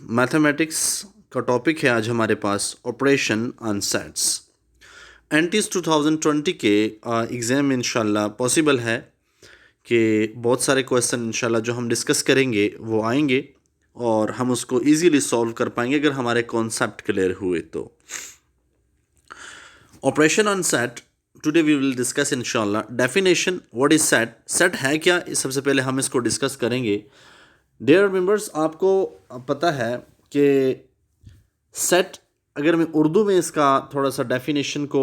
Mathematics का topic है आज हमारे पास ऑपरेशन ऑन सेट्स। एनटीज 2020 के एग्ज़ाम में इंशाल्लाह पॉसिबल है कि बहुत सारे क्वेश्चन इंशाल्लाह जो हम डिस्कस करेंगे वो आएंगे और हम उसको इजीली सॉल्व कर पाएंगे अगर हमारे कॉन्सेप्ट क्लियर हुए तो। Operation on set today we will discuss इंशाल्लाह। Definition, what is set, set है क्या, सबसे पहले हम इसको डिस्कस करेंगे। डियर मेंबर्स, आपको पता है कि सेट, अगर मैं उर्दू में इसका थोड़ा सा डेफिनेशन को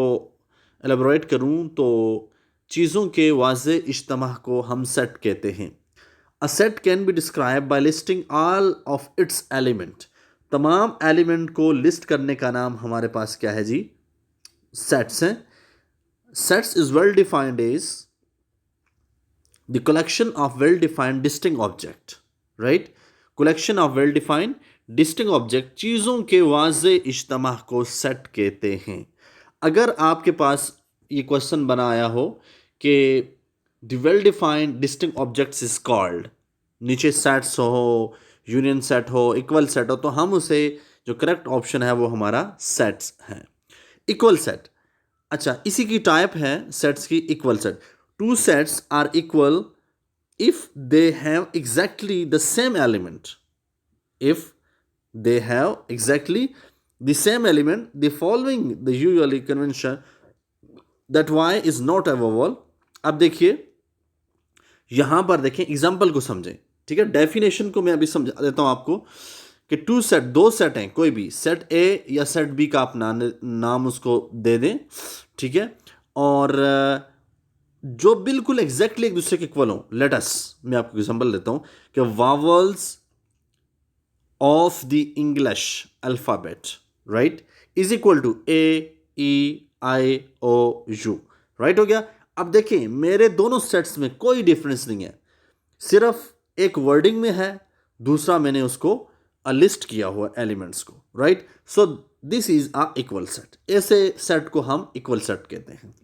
एलेबोरेट करूं तो चीज़ों के वाज़े इज्तमा को हम सेट कहते हैं। A set can be describe by listing all of its element. तमाम एलिमेंट को लिस्ट करने का नाम हमारे पास क्या है जी? सेट्स हैं। Sets is well defined as the collection of well defined distinct object, right? Collection of well defined distinct object, चीज़ों के वाज़े इज्तमा को सेट कहते हैं। अगर आपके पास ये क्वेश्चन बनाया हो कि the well defined distinct objects is called, नीचे सेट्स हो, यूनियन सेट हो, इक्वल सेट हो, तो हम उसे, जो करेक्ट ऑप्शन है वो हमारा सेट्स है। इक्वल सेट, अच्छा, इसी की टाइप है सेट्स की equal set. Two sets are equal if they have exactly the same element. If they have exactly the same element, the following the usually convention that y is not a vowel. अब देखिए, यहां पर देखें, example को समझें, ठीक है? Definition को मैं अभी समझा देता हूं आपको कि टू सेट, दो सेट हैं, कोई भी सेट ए या सेट बी का आप नाम उसको दे दें, ठीक है? और जो बिल्कुल एग्जैक्टली एक दूसरे के इक्वल हो। लेट अस, मैं आपको एग्जांपल देता हूं कि vowels of the English alphabet, right, is equal to A, E, I, O, U, right हो गया। अब देखें, मेरे दोनों सेट्स में कोई डिफरेंस नहीं है, सिर्फ एक वर्डिंग में है, दूसरा मैंने उसको लिस्ट किया हुआ एलिमेंट्स को, right? So this is a equal set. ऐसे सेट को हम इक्वल सेट कहते हैं।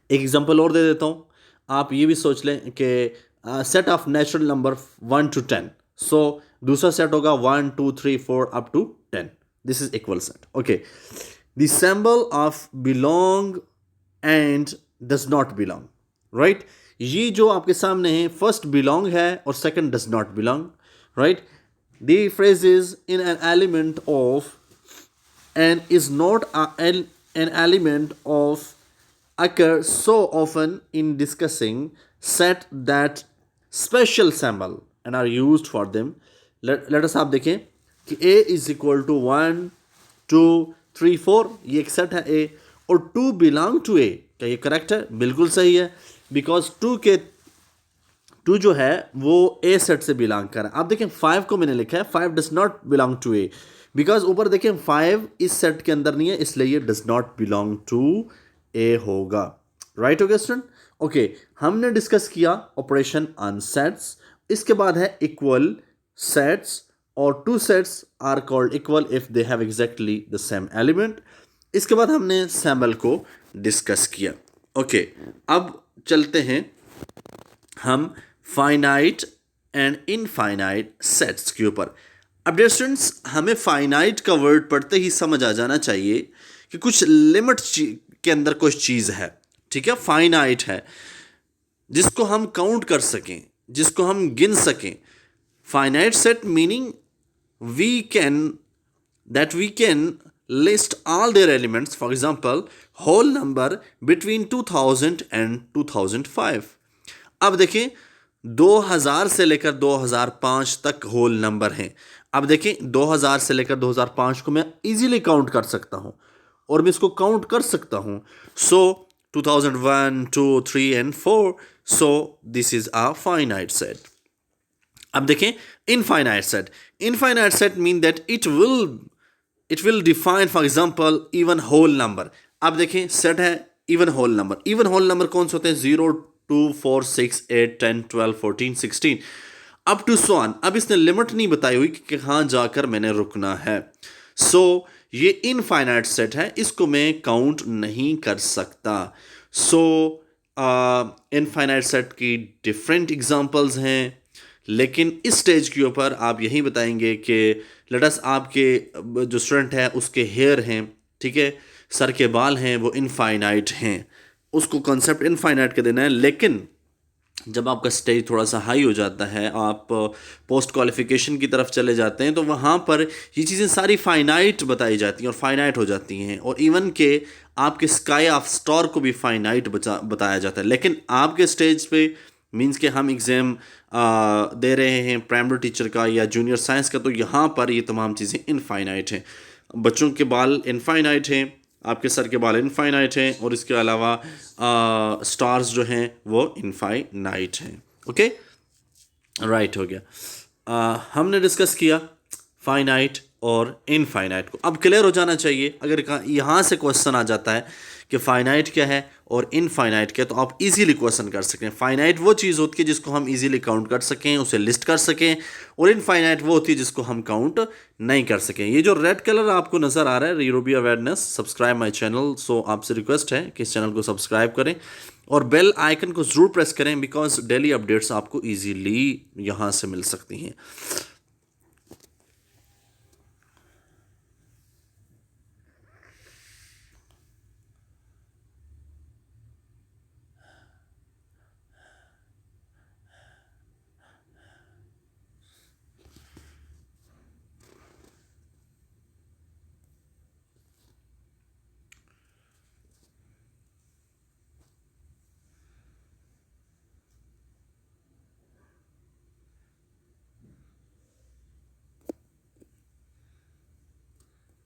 एक एग्जांपल और दे देता हूँ, आप ये भी सोच लें कि set of natural number 1 to 10, so दूसरा सेट होगा 1 2 3 4 up to 10। This is equal set, okay. The symbol of belong and does not belong, right? ये जो आपके सामने है, फर्स्ट बिलोंग है और second does not belong, right? The phrase is in an element of and is not an element of occur so often in discussing set that special symbol and are used for them. Let us आप देखें कि a is equal to 1 2 3 4, ये एक set है a, और 2 belong to a, क्या ये correct है? बिल्कुल सही है, बिकॉज 2 जो है वो ए सेट से बिलोंग कर रहा है। आप देखें 5 को मैंने लिखा है, 5 does not belong to A, because ऊपर देखें 5 इस सेट के अंदर नहीं है, इसलिए ये does not belong to A होगा, राइट हो गया स्टूडेंट? ओके, हमने डिस्कस किया ऑपरेशन ऑन सेट्स। इसके बाद है इक्वल सेट्स, और two sets are called equal if they have exactly the same element. इसके बाद हमने सैम्बल को डिस्कस किया। ओके, अब चलते हैं हम फाइनाइट एंड इनफाइनाइट सेट्स के ऊपर। अब डियर स्टूडेंट्स, हमें फाइनाइट का वर्ड पढ़ते ही समझ आ जाना चाहिए कि कुछ लिमिट के अंदर कुछ चीज़ है, ठीक है? फाइनाइट है, जिसको हम काउंट कर सकें, जिसको हम गिन सकें। Finite set meaning we can list all their elements, for example whole number between 2000 and 2005। अब देखें 2000 से लेकर 2005 तक होल नंबर हैं। अब देखें 2000 से लेकर 2005 को मैं इजीली काउंट कर सकता हूं, और मैं इसको काउंट कर सकता हूं। So 2001 2 3 and 4, so this is a finite set. अब देखें infinite set. Infinite set mean that it will define, for example even whole number. अब देखें सेट है even whole number. Even whole number कौन से होते हैं? 0 2 4 6 8 10 12 14 16 अप टू सो ऑन। अब इसने लिमिट नहीं बताई हुई कि कहाँ जाकर मैंने रुकना है। सो ये इनफाइनाइट सेट है, इसको मैं काउंट नहीं कर सकता। सो इनफाइनाइट सेट की डिफरेंट एग्जांपल्स हैं, लेकिन इस स्टेज के ऊपर आप यही बताएंगे कि लेटस आपके जो स्टूडेंट है उसके हेयर हैं, ठीक है, सर के बाल हैं, वो इनफाइनाइट हैं, उसको कॉन्सेप्ट इनफाइनाइट का देना है। लेकिन जब आपका स्टेज थोड़ा सा हाई हो जाता है, आप पोस्ट क्वालिफिकेशन की तरफ चले जाते हैं, तो वहाँ पर ये चीज़ें सारी फाइनाइट बताई जाती हैं और फाइनाइट हो जाती हैं, और इवन के आपके स्काई ऑफ स्टार को भी फाइनाइट बताया जाता है। लेकिन आपके स्टेज पे मींस के हम एग्ज़ाम दे रहे हैं प्राइमरी टीचर का या जूनियर साइंस का, तो यहाँ पर ये तमाम चीज़ें इनफाइनाइट हैं। बच्चों के बाल इनफाइनाइट हैं, आपके सर के बाल इनफाइनाइट हैं, और इसके अलावा स्टार्स जो हैं वो इनफाइनाइट हैं। ओके, राइट, हो गया। हमने डिस्कस किया फाइनाइट और इनफाइनाइट को। अब क्लियर हो जाना चाहिए, अगर यहाँ से क्वेश्चन आ जाता है कि फाइनाइट क्या है और इनफाइनाइट क्या है, तो आप इजीली क्वेश्चन कर सकें। फाइनाइट वो चीज़ होती है जिसको हम इजीली काउंट कर सकें, उसे लिस्ट कर सकें, और इनफाइनाइट वो होती है जिसको हम काउंट नहीं कर सकें। ये जो रेड कलर आपको नज़र आ रहा है, यूरोपी अवेयरनेस, सब्सक्राइब माई चैनल, सो आपसे रिक्वेस्ट है कि इस चैनल को सब्सक्राइब करें और बेल आइकन को ज़रूर प्रेस करें, बिकॉज डेली अपडेट्स आपको ईजीली यहाँ से मिल सकती हैं।